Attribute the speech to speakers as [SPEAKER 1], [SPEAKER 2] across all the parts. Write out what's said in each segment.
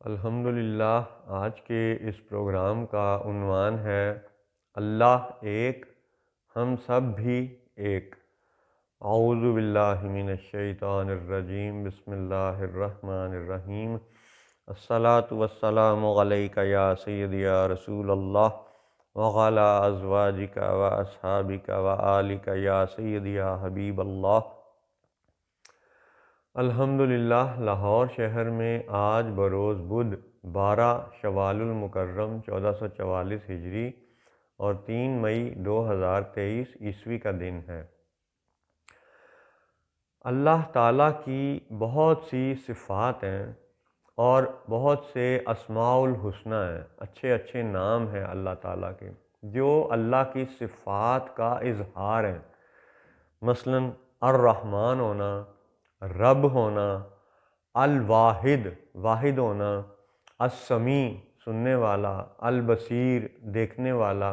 [SPEAKER 1] الحمدللہ آج کے اس پروگرام کا عنوان ہے اللہ ایک، ہم سب بھی ایک۔ اعوذ باللہ من الشیطان الرجیم، بسم اللہ الرحمن الرحیم۔ الصلاۃ والسلام علیک یا سیدی یا رسول اللہ وعلی ازواجک و اصحابک و آلک یا سیدی یا حبیب اللہ۔ الحمدللہ لاہور شہر میں آج بروز بدھ 12 شوال المکرم 1444 ہجری اور 3 مئی 2023 عیسوی کا دن ہے۔ اللہ تعالیٰ کی بہت سی صفات ہیں اور بہت سے اسماء الحسنی ہیں، اچھے اچھے نام ہیں اللہ تعالیٰ کے جو اللہ کی صفات کا اظہار ہیں۔ مثلا الرحمن ہونا، رب ہونا، الواحد واحد ہونا، السمیع سننے والا، البصیر دیکھنے والا،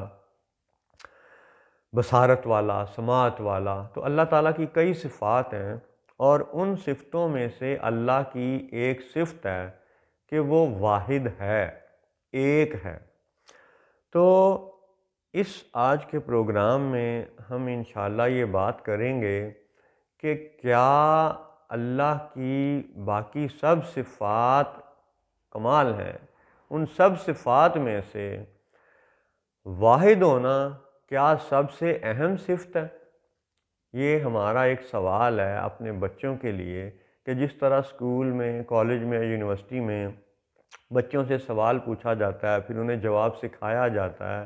[SPEAKER 1] بصارت والا، سماعت والا۔ تو اللہ تعالیٰ کی کئی صفات ہیں اور ان صفتوں میں سے اللہ کی ایک صفت ہے کہ وہ واحد ہے، ایک ہے۔ تو اس آج کے پروگرام میں ہم انشاءاللہ یہ بات کریں گے کہ کیا اللہ کی باقی سب صفات کمال ہیں، ان سب صفات میں سے واحد ہونا کیا سب سے اہم صفت ہے؟ یہ ہمارا ایک سوال ہے اپنے بچوں کے لیے کہ جس طرح اسکول میں، کالج میں، یونیورسٹی میں بچوں سے سوال پوچھا جاتا ہے، پھر انہیں جواب سکھایا جاتا ہے،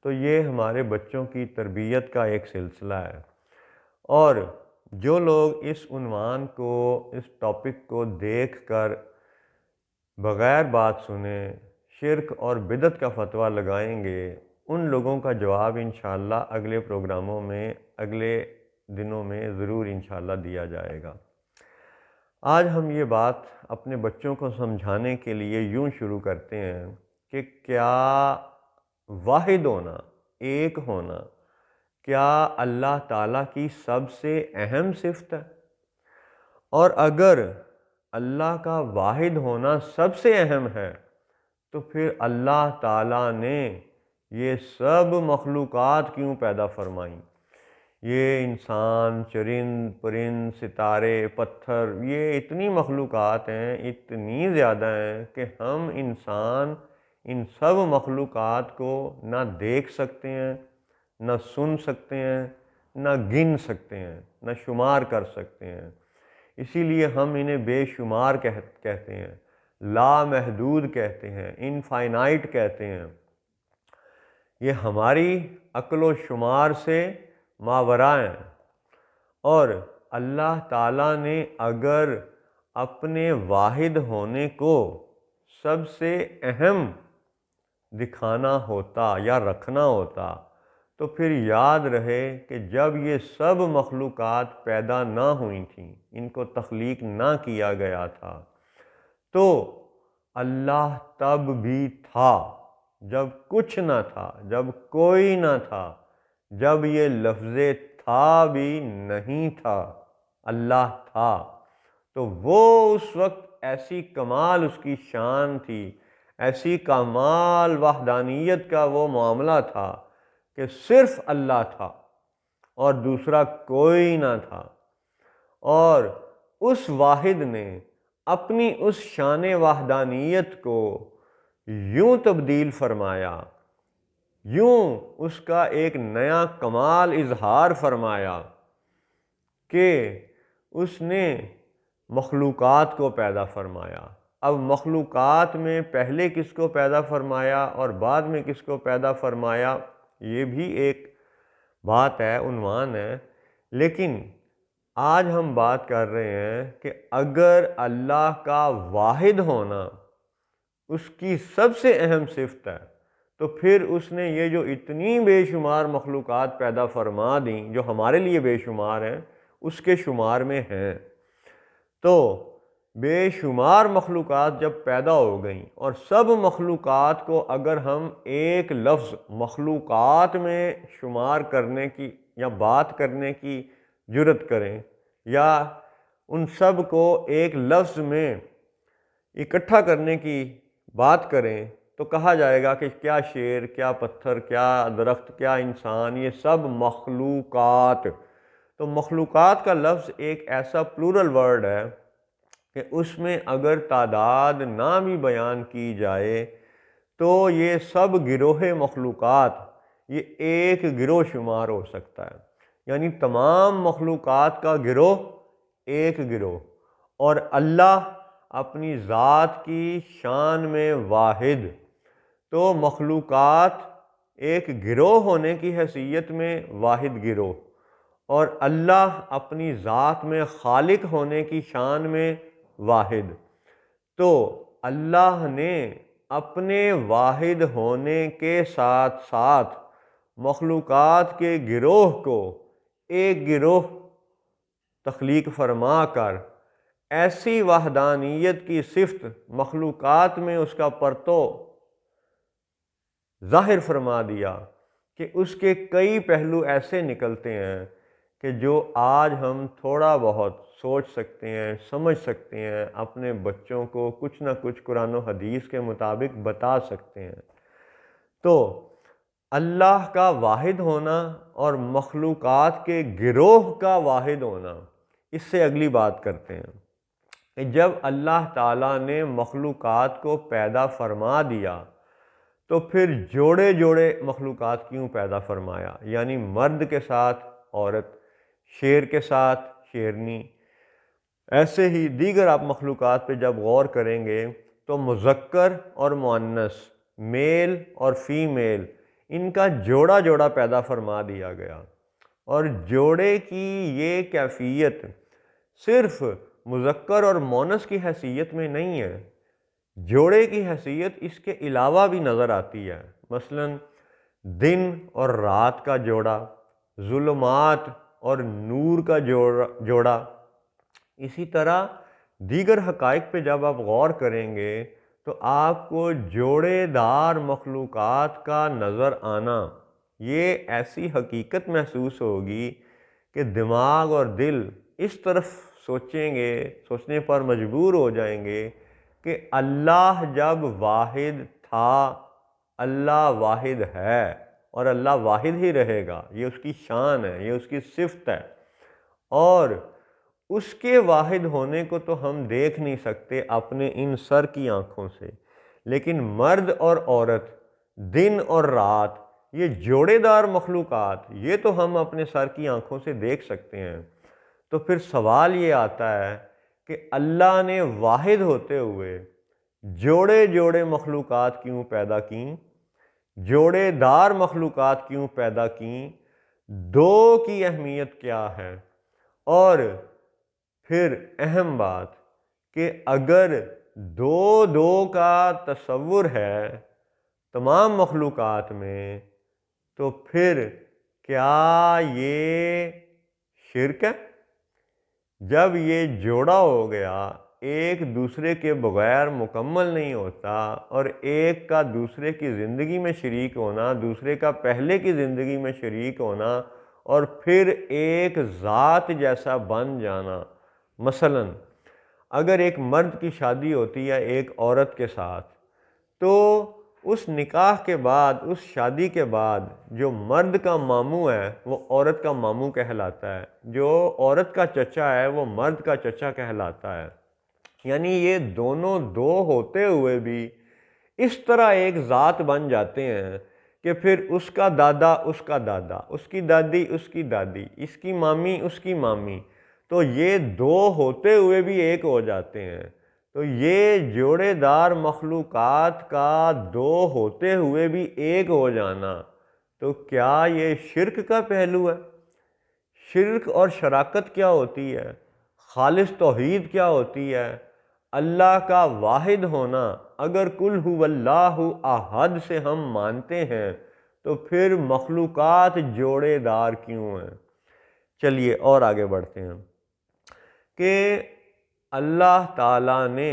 [SPEAKER 1] تو یہ ہمارے بچوں کی تربیت کا ایک سلسلہ ہے۔ اور جو لوگ اس عنوان کو، اس ٹاپک کو دیکھ کر بغیر بات سنے شرک اور بدعت کا فتویٰ لگائیں گے، ان لوگوں کا جواب انشاءاللہ اگلے پروگراموں میں، اگلے دنوں میں ضرور انشاءاللہ دیا جائے گا۔ آج ہم یہ بات اپنے بچوں کو سمجھانے کے لیے یوں شروع کرتے ہیں کہ کیا واحد ہونا، ایک ہونا، کیا اللہ تعالیٰ کی سب سے اہم صفت ہے؟ اور اگر اللہ کا واحد ہونا سب سے اہم ہے تو پھر اللہ تعالیٰ نے یہ سب مخلوقات کیوں پیدا فرمائیں؟ یہ انسان، چرند پرند، ستارے، پتھر، یہ اتنی مخلوقات ہیں، اتنی زیادہ ہیں کہ ہم انسان ان سب مخلوقات کو نہ دیکھ سکتے ہیں، نہ سن سکتے ہیں، نہ گن سکتے ہیں، نہ شمار کر سکتے ہیں۔ اسی لیے ہم انہیں بے شمار کہتے ہیں، لامحدود کہتے ہیں، انفائنائٹ کہتے ہیں۔ یہ ہماری عقل و شمار سے ماوراء ہیں۔ اور اللہ تعالیٰ نے اگر اپنے واحد ہونے کو سب سے اہم دکھانا ہوتا یا رکھنا ہوتا تو پھر یاد رہے کہ جب یہ سب مخلوقات پیدا نہ ہوئی تھیں، ان کو تخلیق نہ کیا گیا تھا، تو اللہ تب بھی تھا، جب کچھ نہ تھا، جب کوئی نہ تھا، جب یہ لفظ تھا بھی نہیں تھا، اللہ تھا۔ تو وہ اس وقت ایسی کمال اس کی شان تھی، ایسی کمال وحدانیت کا وہ معاملہ تھا کہ صرف اللہ تھا اور دوسرا کوئی نہ تھا۔ اور اس واحد نے اپنی اس شان وحدانیت کو یوں تبدیل فرمایا، یوں اس کا ایک نیا کمال اظہار فرمایا کہ اس نے مخلوقات کو پیدا فرمایا۔ اب مخلوقات میں پہلے کس کو پیدا فرمایا اور بعد میں کس کو پیدا فرمایا، یہ بھی ایک بات ہے، عنوان ہے۔ لیکن آج ہم بات کر رہے ہیں کہ اگر اللہ کا واحد ہونا اس کی سب سے اہم صفت ہے تو پھر اس نے یہ جو اتنی بے شمار مخلوقات پیدا فرما دیں جو ہمارے لیے بے شمار ہیں، اس کے شمار میں ہیں۔ تو بے شمار مخلوقات جب پیدا ہو گئیں اور سب مخلوقات کو اگر ہم ایک لفظ مخلوقات میں شمار کرنے کی یا بات کرنے کی جرت کریں، یا ان سب کو ایک لفظ میں اکٹھا کرنے کی بات کریں تو کہا جائے گا کہ کیا شیر، کیا پتھر، کیا درخت، کیا انسان، یہ سب مخلوقات۔ تو مخلوقات کا لفظ ایک ایسا پلورل ورڈ ہے کہ اس میں اگر تعداد نہ بھی بیان کی جائے تو یہ سب گروہ مخلوقات یہ ایک گروہ شمار ہو سکتا ہے، یعنی تمام مخلوقات کا گروہ ایک گروہ۔ اور اللہ اپنی ذات کی شان میں واحد، تو مخلوقات ایک گروہ ہونے کی حیثیت میں واحد گروہ، اور اللہ اپنی ذات میں خالق ہونے کی شان میں واحد۔ تو اللہ نے اپنے واحد ہونے کے ساتھ ساتھ مخلوقات کے گروہ کو ایک گروہ تخلیق فرما کر ایسی وحدانیت کی صفت مخلوقات میں اس کا پرتو ظاہر فرما دیا کہ اس کے کئی پہلو ایسے نکلتے ہیں کہ جو آج ہم تھوڑا بہت سوچ سکتے ہیں، سمجھ سکتے ہیں، اپنے بچوں کو کچھ نہ کچھ قرآن و حدیث کے مطابق بتا سکتے ہیں۔ تو اللہ کا واحد ہونا اور مخلوقات کے گروہ کا واحد ہونا، اس سے اگلی بات کرتے ہیں کہ جب اللہ تعالیٰ نے مخلوقات کو پیدا فرما دیا تو پھر جوڑے جوڑے مخلوقات کیوں پیدا فرمایا، یعنی مرد کے ساتھ عورت، شیر کے ساتھ شیرنی۔ ایسے ہی دیگر آپ مخلوقات پہ جب غور کریں گے تو مذکر اور مؤنث، میل اور فیمیل، ان کا جوڑا جوڑا پیدا فرما دیا گیا۔ اور جوڑے کی یہ کیفیت صرف مذکر اور مؤنث کی حیثیت میں نہیں ہے، جوڑے کی حیثیت اس کے علاوہ بھی نظر آتی ہے۔ مثلا دن اور رات کا جوڑا، ظلمات اور نور کا جوڑا۔ اسی طرح دیگر حقائق پہ جب آپ غور کریں گے تو آپ کو جوڑے دار مخلوقات کا نظر آنا، یہ ایسی حقیقت محسوس ہوگی کہ دماغ اور دل اس طرف سوچیں گے، سوچنے پر مجبور ہو جائیں گے کہ اللہ جب واحد تھا، اللہ واحد ہے اور اللہ واحد ہی رہے گا، یہ اس کی شان ہے، یہ اس کی صفت ہے۔ اور اس کے واحد ہونے کو تو ہم دیکھ نہیں سکتے اپنے ان سر کی آنکھوں سے، لیکن مرد اور عورت، دن اور رات، یہ جوڑے دار مخلوقات، یہ تو ہم اپنے سر کی آنکھوں سے دیکھ سکتے ہیں۔ تو پھر سوال یہ آتا ہے کہ اللہ نے واحد ہوتے ہوئے جوڑے جوڑے مخلوقات کیوں پیدا کیں، جوڑے دار مخلوقات کیوں پیدا کیں، دو کی اہمیت کیا ہے؟ اور پھر اہم بات کہ اگر دو دو کا تصور ہے تمام مخلوقات میں تو پھر کیا یہ شرک ہے؟ جب یہ جوڑا ہو گیا، ایک دوسرے کے بغیر مکمل نہیں ہوتا، اور ایک کا دوسرے کی زندگی میں شریک ہونا، دوسرے کا پہلے کی زندگی میں شریک ہونا، اور پھر ایک ذات جیسا بن جانا۔ مثلا اگر ایک مرد کی شادی ہوتی ہے ایک عورت کے ساتھ، تو اس نکاح کے بعد، اس شادی کے بعد جو مرد کا ماموں ہے وہ عورت کا ماموں کہلاتا ہے، جو عورت کا چچا ہے وہ مرد کا چچا کہلاتا ہے۔ یعنی یہ دونوں دو ہوتے ہوئے بھی اس طرح ایک ذات بن جاتے ہیں کہ پھر اس کا دادا اس کا دادا، اس کی دادی اس کی دادی، اس کی مامی اس کی مامی، تو یہ دو ہوتے ہوئے بھی ایک ہو جاتے ہیں۔ تو یہ جوڑے دار مخلوقات کا دو ہوتے ہوئے بھی ایک ہو جانا، تو کیا یہ شرک کا پہلو ہے؟ شرک اور شراکت کیا ہوتی ہے؟ خالص توحید کیا ہوتی ہے؟ اللہ کا واحد ہونا اگر قل هو اللہ احد سے ہم مانتے ہیں تو پھر مخلوقات جوڑے دار کیوں ہیں؟ چلیے اور آگے بڑھتے ہیں کہ اللہ تعالیٰ نے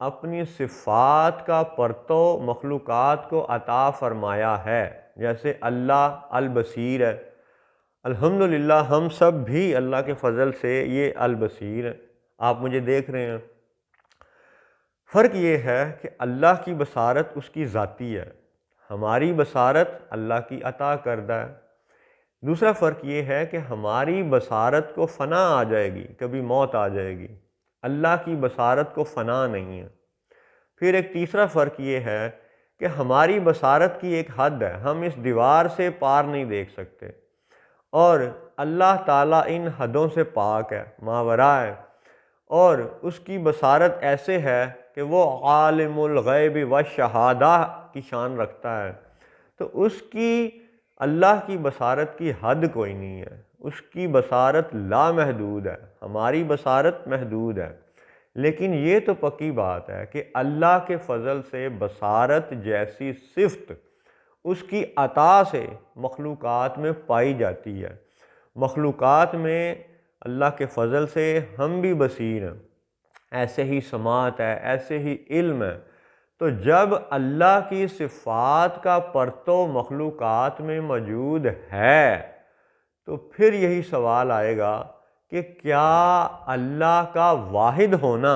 [SPEAKER 1] اپنی صفات کا پرتو مخلوقات کو عطا فرمایا ہے، جیسے اللہ البصیر ہے۔ الحمدللہ ہم سب بھی اللہ کے فضل سے یہ البصیر ہیں، آپ مجھے دیکھ رہے ہیں۔ فرق یہ ہے کہ اللہ کی بصارت اس کی ذاتی ہے، ہماری بصارت اللہ کی عطا کردہ ہے۔ دوسرا فرق یہ ہے کہ ہماری بصارت کو فنا آ جائے گی، کبھی موت آ جائے گی، اللہ کی بصارت کو فنا نہیں ہے۔ پھر ایک تیسرا فرق یہ ہے کہ ہماری بصارت کی ایک حد ہے، ہم اس دیوار سے پار نہیں دیکھ سکتے، اور اللہ تعالیٰ ان حدوں سے پاک ہے، ماوراء ہے، اور اس کی بصارت ایسے ہے کہ وہ عالم الغیب والشہادہ کی شان رکھتا ہے۔ تو اس کی، اللہ کی بصارت کی حد کوئی نہیں ہے، اس کی بصارت لامحدود ہے، ہماری بصارت محدود ہے۔ لیکن یہ تو پکی بات ہے کہ اللہ کے فضل سے بصارت جیسی صفت اس کی عطا سے مخلوقات میں پائی جاتی ہے۔ مخلوقات میں اللہ کے فضل سے ہم بھی بصیر ہیں، ایسے ہی سماعت ہے، ایسے ہی علم ہے۔ تو جب اللہ کی صفات کا پرتو مخلوقات میں موجود ہے تو پھر یہی سوال آئے گا کہ کیا اللہ کا واحد ہونا،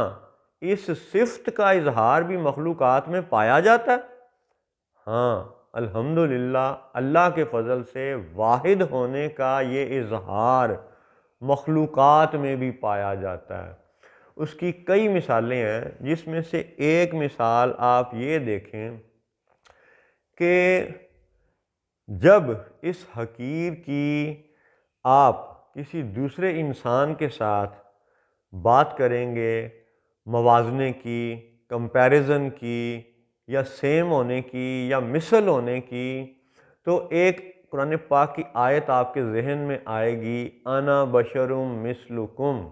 [SPEAKER 1] اس صفت کا اظہار بھی مخلوقات میں پایا جاتا ہے؟ ہاں، الحمدللہ اللہ کے فضل سے واحد ہونے کا یہ اظہار مخلوقات میں بھی پایا جاتا ہے۔ اس کی کئی مثالیں ہیں، جس میں سے ایک مثال آپ یہ دیکھیں کہ جب اس حقیر کی آپ کسی دوسرے انسان کے ساتھ بات کریں گے، موازنے کی، کمپیریزن کی، یا سیم ہونے کی، یا مثل ہونے کی، تو ایک قرآن پاک کی آیت آپ کے ذہن میں آئے گی، انا بشرم مثلکم۔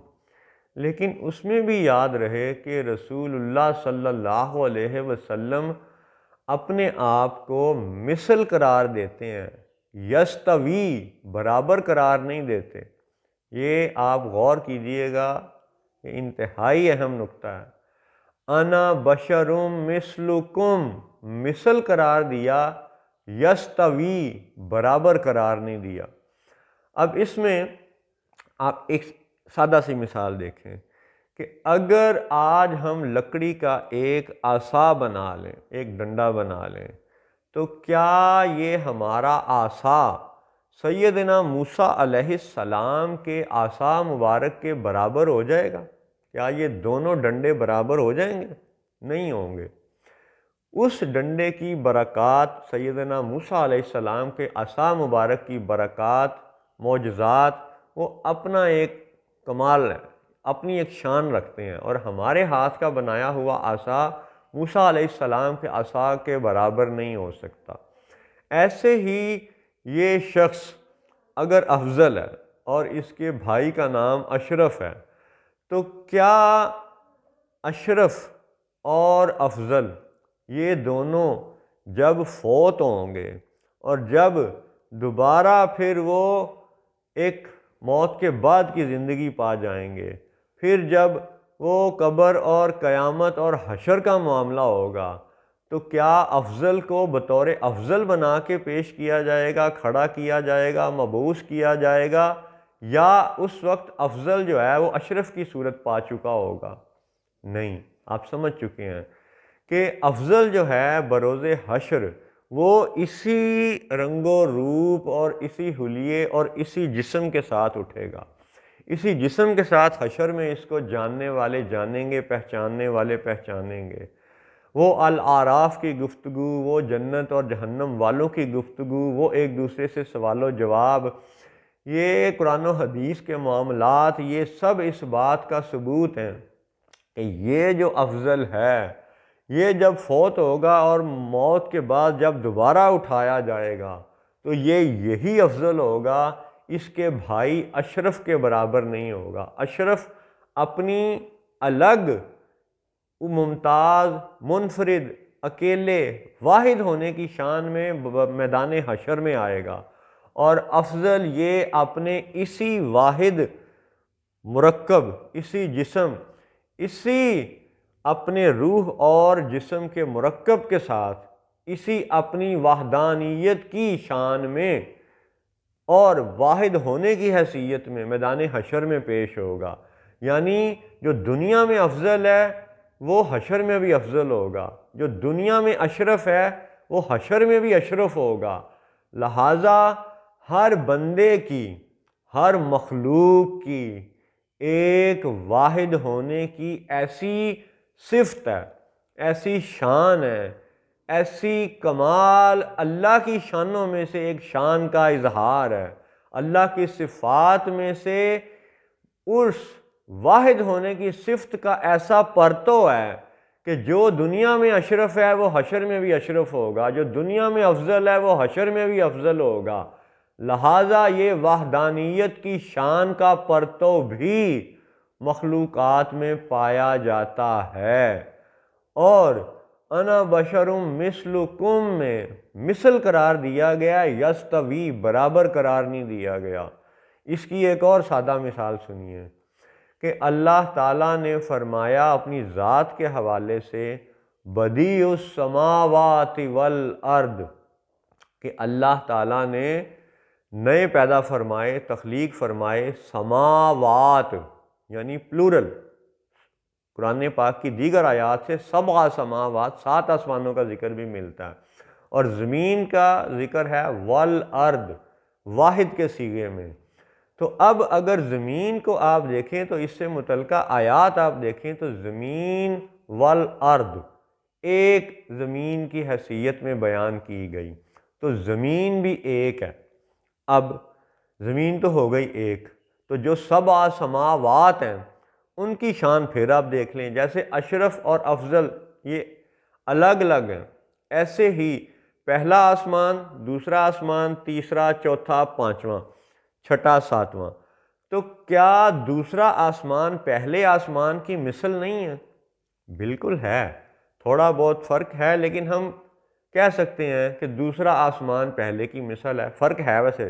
[SPEAKER 1] لیکن اس میں بھی یاد رہے کہ رسول اللہ صلی اللہ علیہ وسلم اپنے آپ کو مثل قرار دیتے ہیں، یستوی، برابر قرار نہیں دیتے۔ یہ آپ غور کیجئے گا، یہ انتہائی اہم نکتہ ہے۔ انا بشرم مثلکم، مثل قرار دیا، یستوی، برابر قرار نہیں دیا۔ اب اس میں آپ ایک سادہ سی مثال دیکھیں کہ اگر آج ہم لکڑی کا ایک عصا بنا لیں، ایک ڈنڈا بنا لیں، تو کیا یہ ہمارا عصا سیدنا موسیٰ علیہ السلام کے عصا مبارک کے برابر ہو جائے گا؟ کیا یہ دونوں ڈنڈے برابر ہو جائیں گے؟ نہیں ہوں گے۔ اس ڈنڈے کی برکات، سیدنا موسیٰ علیہ السلام کے عصا مبارک کی برکات، معجزات، وہ اپنا ایک کمال ہے، اپنی ایک شان رکھتے ہیں، اور ہمارے ہاتھ کا بنایا ہوا عصا موسیٰ علیہ السلام کے عصا کے برابر نہیں ہو سکتا۔ ایسے ہی یہ شخص اگر افضل ہے اور اس کے بھائی کا نام اشرف ہے، تو کیا اشرف اور افضل یہ دونوں جب فوت ہوں گے اور جب دوبارہ پھر وہ ایک موت کے بعد کی زندگی پا جائیں گے، پھر جب وہ قبر اور قیامت اور حشر کا معاملہ ہوگا، تو کیا افضل کو بطور افضل بنا کے پیش کیا جائے گا، کھڑا کیا جائے گا، مبعوث کیا جائے گا، یا اس وقت افضل جو ہے وہ اشرف کی صورت پا چکا ہوگا؟ نہیں، آپ سمجھ چکے ہیں کہ افضل جو ہے بروز حشر وہ اسی رنگ و روپ اور اسی حلیے اور اسی جسم کے ساتھ اٹھے گا، اسی جسم کے ساتھ حشر میں اس کو جاننے والے جانیں گے، پہچاننے والے پہچانیں گے۔ وہ الاعراف کی گفتگو، وہ جنت اور جہنم والوں کی گفتگو، وہ ایک دوسرے سے سوال و جواب، یہ قرآن و حدیث کے معاملات، یہ سب اس بات کا ثبوت ہیں کہ یہ جو افضل ہے، یہ جب فوت ہوگا اور موت کے بعد جب دوبارہ اٹھایا جائے گا تو یہی افضل ہوگا، اس کے بھائی اشرف کے برابر نہیں ہوگا۔ اشرف اپنی الگ، ممتاز، منفرد، اکیلے، واحد ہونے کی شان میں میدان حشر میں آئے گا، اور افضل یہ اپنے اسی واحد مرکب، اسی جسم، اسی اپنے روح اور جسم کے مرکب کے ساتھ، اسی اپنی وحدانیت کی شان میں اور واحد ہونے کی حیثیت میں میدان حشر میں پیش ہوگا۔ یعنی جو دنیا میں افضل ہے وہ حشر میں بھی افضل ہوگا، جو دنیا میں اشرف ہے وہ حشر میں بھی اشرف ہوگا۔ لہٰذا ہر بندے کی، ہر مخلوق کی ایک واحد ہونے کی ایسی صفت ہے، ایسی شان ہے، ایسی کمال اللہ کی شانوں میں سے ایک شان کا اظہار ہے، اللہ کی صفات میں سے اس واحد ہونے کی صفت کا ایسا پرتو ہے کہ جو دنیا میں اشرف ہے وہ حشر میں بھی اشرف ہوگا، جو دنیا میں افضل ہے وہ حشر میں بھی افضل ہوگا۔ لہٰذا یہ وحدانیت کی شان کا پرتو بھی مخلوقات میں پایا جاتا ہے۔ اور انا بشرم مثلکم میں مثل قرار دیا گیا، یستوی برابر قرار نہیں دیا گیا۔ اس کی ایک اور سادہ مثال سنیے کہ اللہ تعالیٰ نے فرمایا اپنی ذات کے حوالے سے بدیع السماوات والارض، کہ اللہ تعالیٰ نے نئے پیدا فرمائے، تخلیق فرمائے سماوات یعنی پلورل۔ قرآن پاک کی دیگر آیات سے سبع سماوات 7 آسمانوں کا ذکر بھی ملتا ہے، اور زمین کا ذکر ہے والارض واحد کے صیغے میں۔ تو اب اگر زمین کو آپ دیکھیں تو اس سے متعلقہ آیات آپ دیکھیں تو زمین والارض ایک زمین کی حیثیت میں بیان کی گئی، تو زمین بھی ایک ہے۔ اب زمین تو ہو گئی ایک، تو جو سبع سماوات ہیں ان کی شان پھر آپ دیکھ لیں، جیسے اشرف اور افضل یہ الگ الگ ہیں، ایسے ہی پہلا آسمان، دوسرا آسمان، تیسرا، چوتھا، پانچواں، چھٹا، ساتواں۔ تو کیا دوسرا آسمان پہلے آسمان کی مثل نہیں ہے؟ بالکل ہے، تھوڑا بہت فرق ہے، لیکن ہم کہہ سکتے ہیں کہ دوسرا آسمان پہلے کی مثل ہے، فرق ہے ویسے۔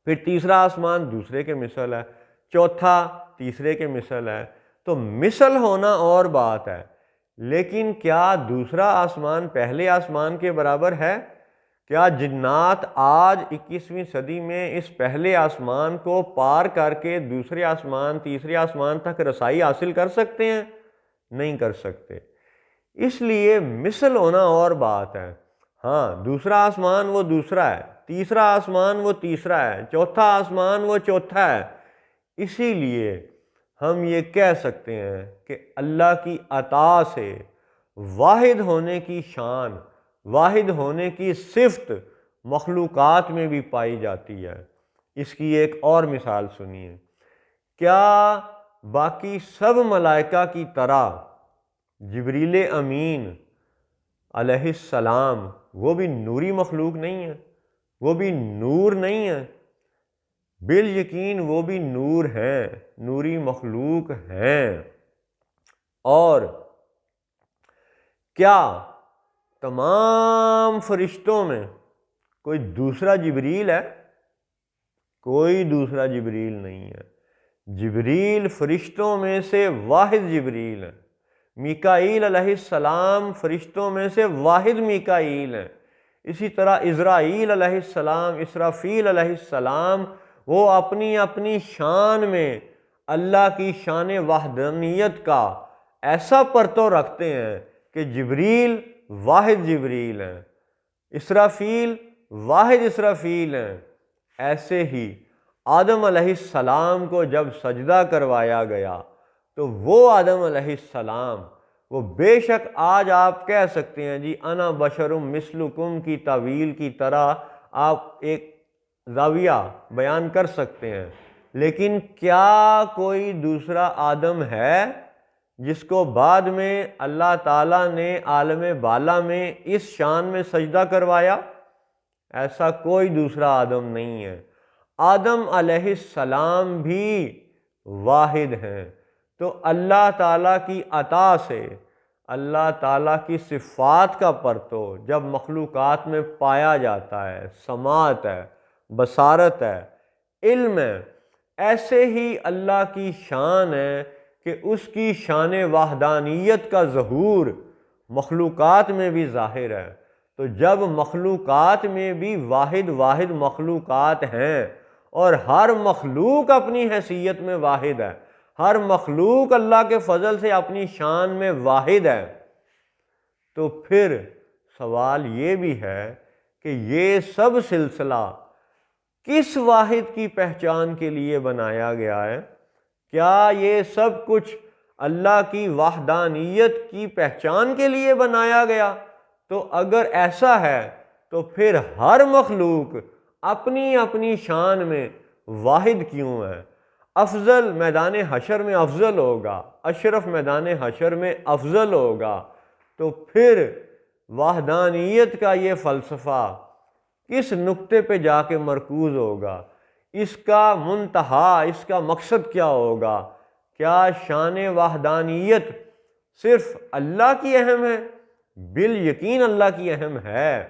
[SPEAKER 1] پھر تیسرا آسمان دوسرے کے مثل ہے، چوتھا تیسرے کے مثل ہے۔ تو مثل ہونا اور بات ہے، لیکن کیا دوسرا آسمان پہلے آسمان کے برابر ہے؟ کیا جنات آج 21ویں صدی میں اس پہلے آسمان کو پار کر کے دوسرے آسمان، تیسرے آسمان تک رسائی حاصل کر سکتے ہیں؟ نہیں کر سکتے۔ اس لیے مثل ہونا اور بات ہے۔ ہاں، دوسرا آسمان وہ دوسرا ہے، تیسرا آسمان وہ تیسرا ہے، چوتھا آسمان وہ چوتھا ہے۔ اسی لیے ہم یہ کہہ سکتے ہیں کہ اللہ کی عطا سے واحد ہونے کی شان، واحد ہونے کی صفت مخلوقات میں بھی پائی جاتی ہے۔ اس کی ایک اور مثال سنیے، کیا باقی سب ملائکہ کی طرح جبریل امین علیہ السلام وہ بھی نوری مخلوق نہیں ہے؟ وہ بھی نور نہیں ہے؟ بالیقین وہ بھی نور ہیں، نوری مخلوق ہیں۔ اور کیا تمام فرشتوں میں کوئی دوسرا جبریل ہے؟ کوئی دوسرا جبریل نہیں ہے۔ جبریل فرشتوں میں سے واحد جبریل ہے۔ میکائیل علیہ السلام فرشتوں میں سے واحد میکائیل ہیں۔ اسی طرح عزرائیل علیہ السلام، اسرافیل علیہ السلام، وہ اپنی اپنی شان میں اللہ کی شان وحدانیت کا ایسا پرتو رکھتے ہیں کہ جبریل واحد جبریل ہیں، اسرافیل واحد اسرافیل ہیں۔ ایسے ہی آدم علیہ السلام کو جب سجدہ کروایا گیا تو وہ آدم علیہ السلام، وہ بے شک آج آپ کہہ سکتے ہیں جی انا بشرم مثلکم کی تعویل کی طرح آپ ایک زاویہ بیان کر سکتے ہیں، لیکن کیا کوئی دوسرا آدم ہے جس کو بعد میں اللہ تعالیٰ نے عالم بالا میں اس شان میں سجدہ کروایا؟ ایسا کوئی دوسرا آدم نہیں ہے۔ آدم علیہ السلام بھی واحد ہیں۔ تو اللہ تعالیٰ کی عطا سے، اللہ تعالیٰ کی صفات کا پرتو جب مخلوقات میں پایا جاتا ہے، سماعت ہے، بصارت ہے، علم ہے، ایسے ہی اللہ کی شان ہے کہ اس کی شان وحدانیت کا ظہور مخلوقات میں بھی ظاہر ہے۔ تو جب مخلوقات میں بھی واحد واحد مخلوقات ہیں اور ہر مخلوق اپنی حیثیت میں واحد ہے، ہر مخلوق اللہ کے فضل سے اپنی شان میں واحد ہے، تو پھر سوال یہ بھی ہے کہ یہ سب سلسلہ کس واحد کی پہچان کے لیے بنایا گیا ہے؟ کیا یہ سب کچھ اللہ کی وحدانیت کی پہچان کے لیے بنایا گیا؟ تو اگر ایسا ہے تو پھر ہر مخلوق اپنی اپنی شان میں واحد کیوں ہے؟ افضل میدان حشر میں افضل ہوگا، اشرف میدان حشر میں افضل ہوگا، تو پھر وحدانیت کا یہ فلسفہ کس نقطے پہ جا کے مرکوز ہوگا؟ اس کا منتہا، اس کا مقصد کیا ہوگا؟ کیا شان وحدانیت صرف اللہ کی اہم ہے؟ بالیقین اللہ کی اہم ہے،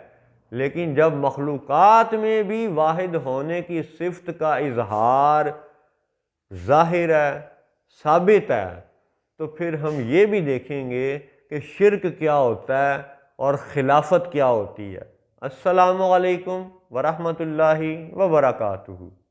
[SPEAKER 1] لیکن جب مخلوقات میں بھی واحد ہونے کی صفت کا اظہار ظاہر ہے، ثابت ہے، تو پھر ہم یہ بھی دیکھیں گے کہ شرک کیا ہوتا ہے اور خلافت کیا ہوتی ہے۔ السلام علیکم ورحمۃ اللہ وبرکاتہ۔